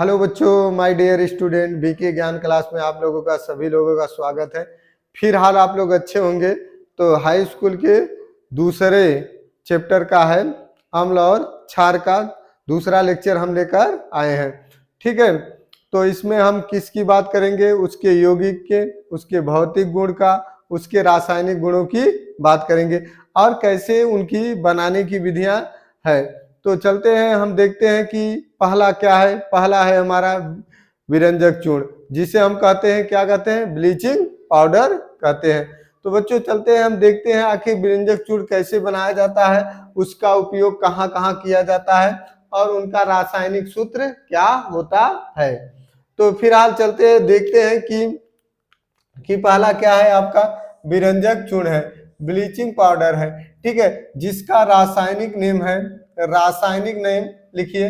Hello बच्चों, my dear student, BK ज्ञान class में आप लोगों का सभी लोगों का स्वागत है। फिर हाल आप लोग अच्छे होंगे। तो हाई स्कूल के दूसरे चैप्टर का है अम्ल और क्षार का दूसरा लेक्चर हम लेकर आए हैं। ठीक है, तो इसमें हम किसकी बात करेंगे? उसके यौगिक के, उसके भौतिक गुण का, उसके रासायनिक गुणों की बात करेंगे और कैसे उनकी बनाने की विधियां है। तो चलते हैं, हम देखते हैं कि पहला क्या है। पहला है हमारा विरंजक चूर्ण, जिसे हम कहते हैं, क्या कहते हैं? ब्लीचिंग पाउडर कहते हैं। तो बच्चों चलते हैं, हम देखते हैं आखिर विरंजक चूर्ण कैसे बनाया जाता है, उसका उपयोग कहाँ कहाँ किया जाता है और उनका रासायनिक सूत्र क्या होता है। तो फिलहाल चलते हैं, देखते हैं कि पहला क्या है आपका? विरंजक चूर्ण है, ब्लीचिंग पाउडर है। ठीक है, जिसका रासायनिक नेम है, रासायनिक नेम लिखिए,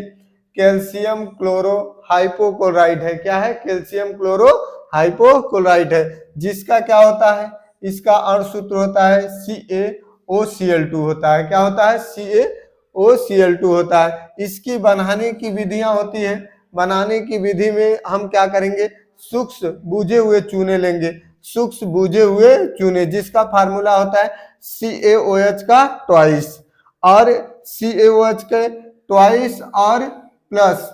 कैल्शियम क्लोरो हाइपोक्लोराइड है। क्या है? कैल्शियम क्लोरो हाइपोक्लोराइड है। जिसका क्या होता है? इसका अणु सूत्र होता है CaOCl2 होता है। क्या होता है? CaOCl2 होता है। इसकी बनाने की विधियां होती है। बनाने की विधि में हम क्या करेंगे? सूक्ष्म बुझे हुए चूने लेंगे, सूक्ष्म बुझे हुए चूने, जिसका फार्मूला होता है CaOH का ट्वाइस, और CaOH के ट्वाइस और प्लस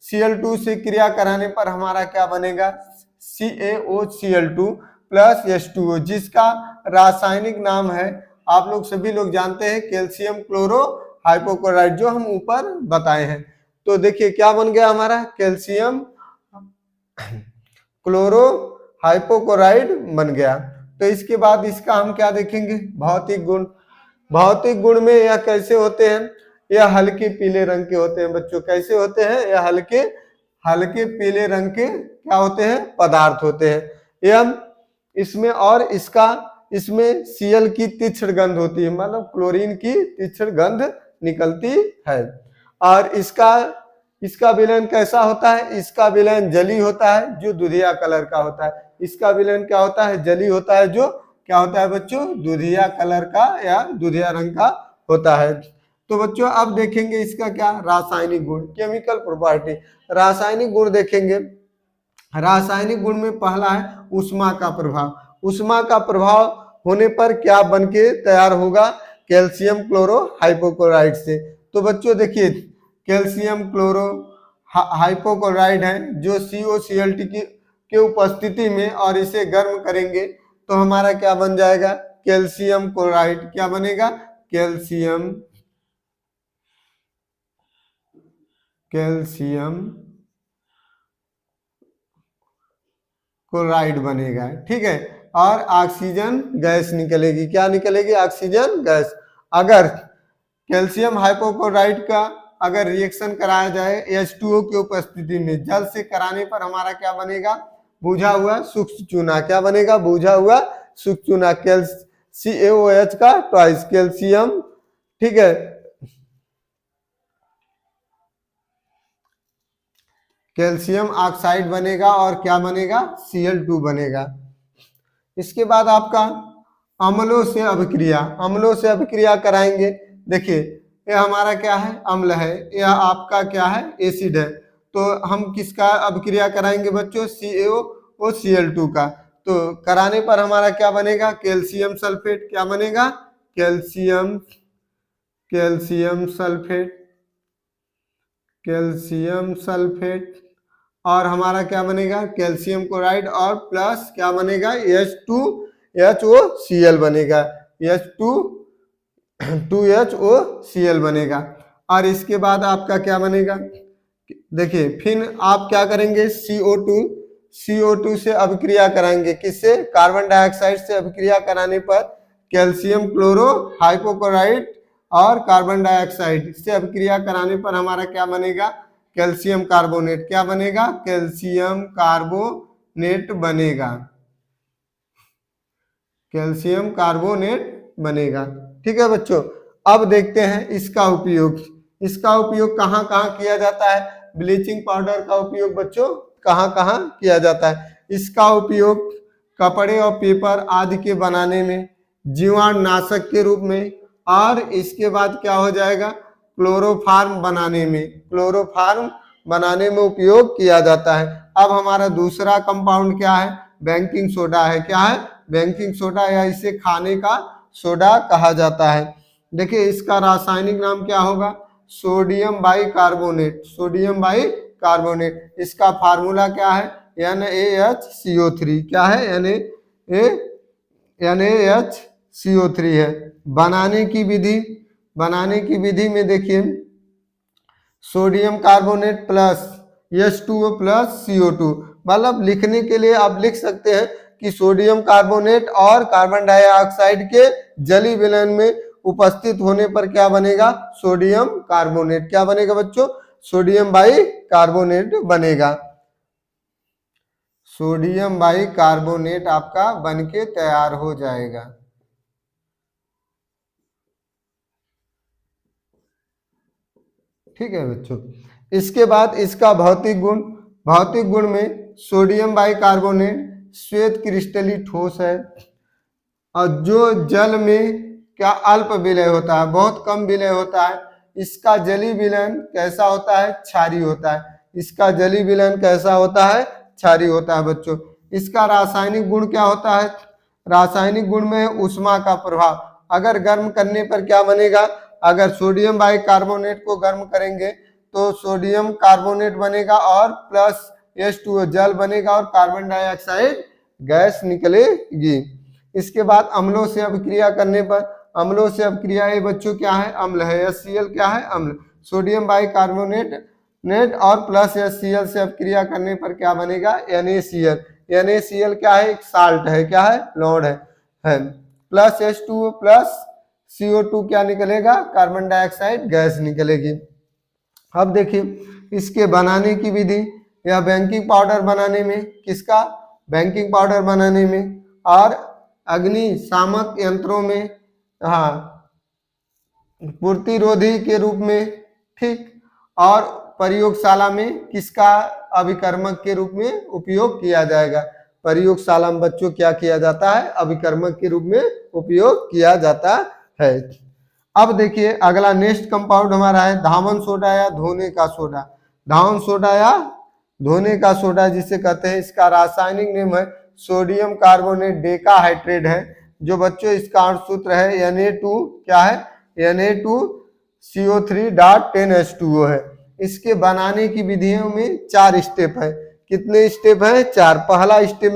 Cl2 से क्रिया कराने पर हमारा क्या बनेगा? CaOCl2 प्लस H2O, जिसका रासायनिक नाम है, आप लोग सभी लोग जानते हैं, कैल्शियम क्लोरो हाइपोक्लोराइड, जो हम ऊपर बताए हैं। तो देखिए क्या बन गया हमारा? कैल्शियम क्लोरो हाइपोक्लोराइड बन गया। तो इसके बाद इसका हम क्या देखेंगे? भौतिक गुण। भौतिक गुण में यह कैसे होते हैं? यह हल्के पीले रंग के होते हैं बच्चों। कैसे होते हैं? यह हल्के हल्के पीले रंग के क्या होते हैं? पदार्थ होते हैं। एवं इसमें और इसमें Cl की तीक्ष्ण गंध होती है, मतलब क्लोरीन की तीक्ष्ण गंध निकलती है। और इसका विलयन कैसा होता है? इसका विलयन जली होता है, जो दुधिया कलर का होता है। इसका विलयन क्या होता है? जली होता है, जो क्या होता है बच्चों? दुधिया कलर का या दुधिया रंग का होता है। तो बच्चों अब देखेंगे इसका क्या रासायनिक गुण, केमिकल प्रॉपर्टी। रासायनिक गुण देखेंगे। रासायनिक गुण में पहला है ऊष्मा का प्रभाव। ऊष्मा का प्रभाव होने पर क्या बन के तैयार होगा? कैल्शियम क्लोरो हाइपोक्लोराइड से। तो बच्चों देखिए, कैल्शियम क्लोरो हाइपोक्लोराइड है, जो COCl2 के उपस्थिति में, और इसे गर्म करेंगे तो हमारा क्या बन जाएगा? Calcium chloride. क्या बनेगा? कैल्शियम क्लोराइड बनेगा। ठीक है, और ऑक्सीजन गैस निकलेगी। क्या निकलेगी? Oxygen gas. अगर कैल्शियम हाइपोक्लोराइड का अगर रिएक्शन कराया जाए H2O की उपस्थिति में, जल से कराने पर हमारा क्या बनेगा? बुझा हुआ सूक्ष्म चूना। क्या बनेगा? बुझा हुआ सूक्ष्म चूना। CaOH का ट्वाइस कैल्शियम। ठीक है, कैल्शियम ऑक्साइड बनेगा और क्या बनेगा? Cl2 बनेगा। इसके बाद आपका अम्लों से अभिक्रिया। अम्लों से अभिक्रिया कराएंगे। देखिए यह हमारा क्या है? अम्ल है। यह आपका क्या है? एसिड है। तो हम किसका अभिक्रिया कराएंगे बच्चों? CaOCl2 का। तो कराने पर हमारा क्या बनेगा? Calcium sulphate. क्या बनेगा? Calcium sulphate. Calcium sulphate. और हमारा क्या बनेगा? कैल्शियम क्लोराइड और प्लस क्या बनेगा? H2HOCl बनेगा। H2HOCl बनेगा। और इसके बाद आपका क्या बनेगा? देखिए फिर आप क्या करेंगे? CO2 से अभिक्रिया कराएंगे। किससे? कार्बन डाइऑक्साइड से अभिक्रिया कराने पर कैल्शियम क्लोरो हाइपोक्लोराइड और कार्बन डाइऑक्साइड से अभिक्रिया कराने पर हमारा क्या बनेगा? Calcium carbonate. क्या बनेगा? कैल्शियम कार्बोनेट बनेगा। कैल्शियम कार्बोनेट बनेगा। ठीक है बच्चों, अब देखते हैं इसका उपयोग। इसका उपयोग कहाँ कहाँ किया जाता है? ब्लीचिंग पाउडर का उपयोग बच्चों कहाँ कहाँ किया जाता है? इसका उपयोग कपड़े और पेपर आदि के बनाने में, जीवाणुनाशक के रूप में, और इसके बाद क्या हो जाएगा? क्लोरोफार्म बनाने में। क्लोरोफार्म बनाने में उपयोग किया जाता है। अब हमारा दूसरा कंपाउंड क्या है? बेकिंग सोडा है। क्या है? बेकिंग सोडा, या इसे खाने का सोडा कहा जाता है। देखिए इसका रासायनिक नाम क्या होगा? Sodium bicarbonate. Sodium bicarbonate. इसका फार्मूला क्या है? NaHCO3। क्या है? NaHCO3 है। बनाने की विधि, बनाने की विधि में देखिए sodium carbonate plus H2O plus CO2, मतलब लिखने के लिए आप लिख सकते हैं कि सोडियम कार्बोनेट और कार्बन डाइऑक्साइड के जली विलयन में उपस्थित होने पर क्या बनेगा? Sodium carbonate. क्या बनेगा बच्चों? सोडियम बाइकार्बोनेट बनेगा। सोडियम बाइकार्बोनेट आपका बनके तैयार हो जाएगा। ठीक है बच्चों। इसके बाद इसका भौतिक गुण, भौतिक गुण में सोडियम बाइकार्बोनेट श्वेत क्रिस्टली ठोस है और जो जल में क्या अल्प विलय होता है, बहुत कम विलय होता है। इसका जली विलयन कैसा होता है? क्षारीय होता है। इसका जली विलयन कैसा होता है? क्षारीय होता है बच्चों। इसका रासायनिक गुण क्या होता है? रासायनिक गुण में ऊष्मा का प्रभाव। अगर गर्म करने पर क्या बनेगा? अगर सोडियम बाइकार्बोनेट को गर्म करेंगे तो सोडियम कार्बोनेट बनेगा और प्लस H2O जल बनेगा और कार्बन डाइऑक्साइड गैस निकलेगी। इसके बाद अम्लों से अभिक्रिया करने पर, अम्लों से अभिक्रिया ये बच्चों क्या है? अम्ल है। HCl क्या है? अम्ल। सोडियम बाइकार्बोनेट और प्लस HCl से अभिक्रिया करने पर क्या बनेगा? NaCl। NaCl क्या है? एक साल्ट है। क्या है? लौड़ है। प्लस H2O प्लस CO2 क्या निकलेगा? कार्बन डाइऑक्साइड गैस निकलेगी। अब देखिए इसके बनाने की विधि, या बेकिंग पाउडर बनाने में, किसका? बेकिंग पाउडर बनाने में और अग्निशामक यंत्रों में, हाँ, प्रतिरोधी के रूप में, ठीक, और प्रयोगशाला में किसका अभिकर्मक के रूप में उपयोग किया जाएगा? प्रयोगशाला में बच्चों क्या किया जाता है? अभिकर्मक के रूप में उपयोग किया जाता है। अब देखिए अगला नेक्स्ट कंपाउंड हमारा है धावन सोडा या धोने का सोडा। धावन सोडा या धोने का सोडा जिसे कहते हैं, इसका रासायनिक नाम है सोडियम कार्बोनेट डेकाहाइड्रेट है। जो बच्चों इसका सूत्र है Na2 क्या है? Na2CO3.10H2O है। इसके बनाने की विधियों में 4 स्टेप है। कितने स्टेप है? 4। पहला स्टेप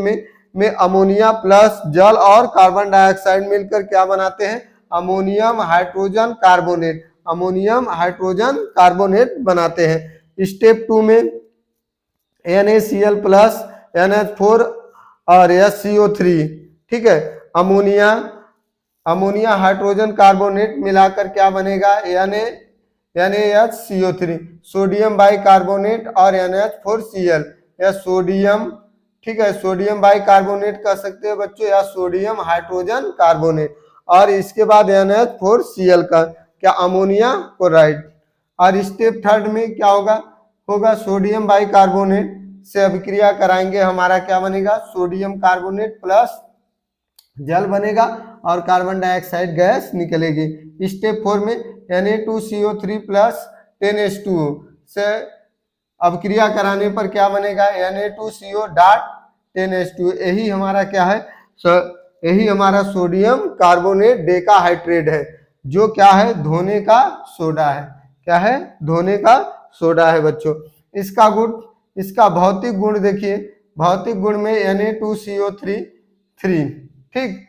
में अमोनिया प्लस जल और कार्बन डाइऑक्साइड मिलकर क्या बनाते हैं? Ammonium hydrogen carbonate. Ammonium hydrogen carbonate बनाते हैं। स्टेप 2 में NaCl प्लस NH4 और HCO3, ठीक है, अमोनिया हाइड्रोजन कार्बोनेट मिलाकर क्या बनेगा? NaHCO3। सोडियम बाइकार्बोनेट और NH4Cl, या सोडियम, ठीक है, सोडियम बाइकार्बोनेट कह सकते हैं बच्चों, या सोडियम हाइड्रोजन कार्बोनेट। और इसके बाद NH4Cl का क्या? Ammonia chloride. और स्टेप 3 में क्या होगा सोडियम बाइकार्बोनेट से अभिक्रिया कराएंगे, हमारा क्या बनेगा? सोडियम कार्बोनेट प्लस जल बनेगा और कार्बन डाइऑक्साइड गैस निकलेगी। स्टेप 4 में Na2CO3 प्लस 10H2O से अभिक्रिया कराने पर क्या बनेगा? Na2CO.10H2O। यही हमारा क्या है? यही हमारा सोडियम कार्बोनेट डेकाहाइड्रेट है, जो क्या है? धोने का सोडा है। क्या है? धोने का सोडा है बच्चों। इसका गुण, इसका भौतिक गुण देखिए, भौतिक गुण में Na2CO3, ठीक,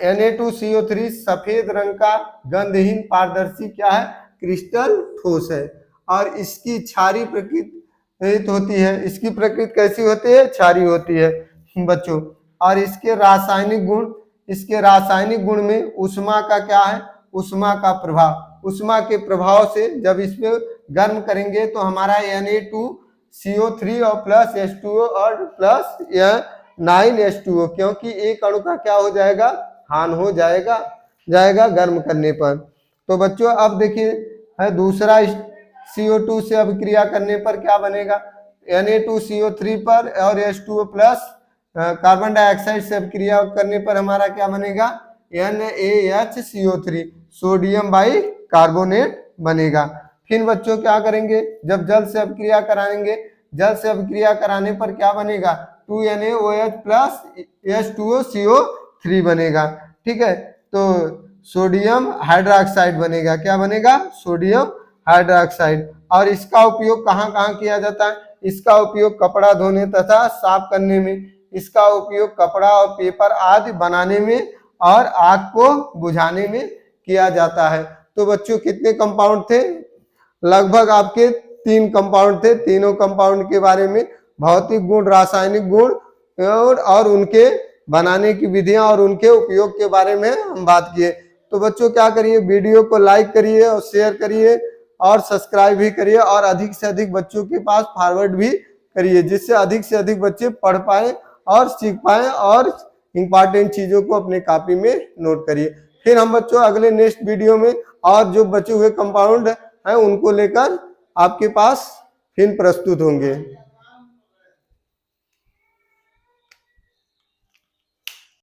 Na2CO3 सफेद रंग का गंधहीन पारदर्शी क्या है? क्रिस्टल ठोस है और इसकी क्षारीय प्रकृति होती है। इसकी प्रकृति कैसी होती है? क्षारीय होती है बच्चों। और इसके रासायनिक गुण, इसके रासायनिक गुण में ऊष्मा का क्या है? ऊष्मा का प्रभाव। ऊष्मा के प्रभाव से जब इसमें गर्म करेंगे तो हमारा Na2CO3 और प्लस H2O और प्लस 9H2O, क्योंकि एक अणु का क्या हो जाएगा? हान हो जाएगा गर्म करने पर। तो बच्चों अब देखिए है दूसरा CO2 से अभिक्रिया करने पर क्या बनेगा? Na2CO3 पर और H2O प्लस कार्बन डाइऑक्साइड से अभिक्रिया करने पर हमारा क्या बनेगा? NaHCO3, सोडियम बाइकार्बोनेट बनेगा। फिर बच्चों क्या करेंगे, जब जल से अभिक्रिया कराएंगे, जल से अभिक्रिया कराने पर क्या बनेगा, 2NaOH प्लस H2O CO3 बनेगा। ठीक है, तो सोडियम हाइड्रोक्साइड बनेगा। क्या बनेगा, सोडियम हाइड्रोक्साइड। और इसका उपयोग कहाँ कहाँ किया जाता है, इसका उपयोग कपड़ा धोने तथा साफ करने में, इसका उपयोग कपड़ा और पेपर आदि बनाने में और आग को बुझाने में किया जाता है। तो बच्चों कितने कंपाउंड थे, लगभग आपके 3 कंपाउंड थे। तीनों कंपाउंड के बारे में भौतिक गुण, रासायनिक गुण और उनके बनाने की विधियां और उनके उपयोग के बारे में हम बात किए। तो बच्चों क्या करिए, वीडियो को लाइक करिए और शेयर करिए और सब्सक्राइब भी करिए और अधिक से अधिक बच्चों के पास फॉरवर्ड भी करिए, जिससे अधिक से अधिक बच्चे पढ़ पाए और सीख पाए और इंपॉर्टेंट चीजों को अपने कॉपी में नोट करिए। फिर हम बच्चों अगले नेक्स्ट वीडियो में और जो बचे हुए कंपाउंड हैं उनको लेकर आपके पास फिर प्रस्तुत होंगे।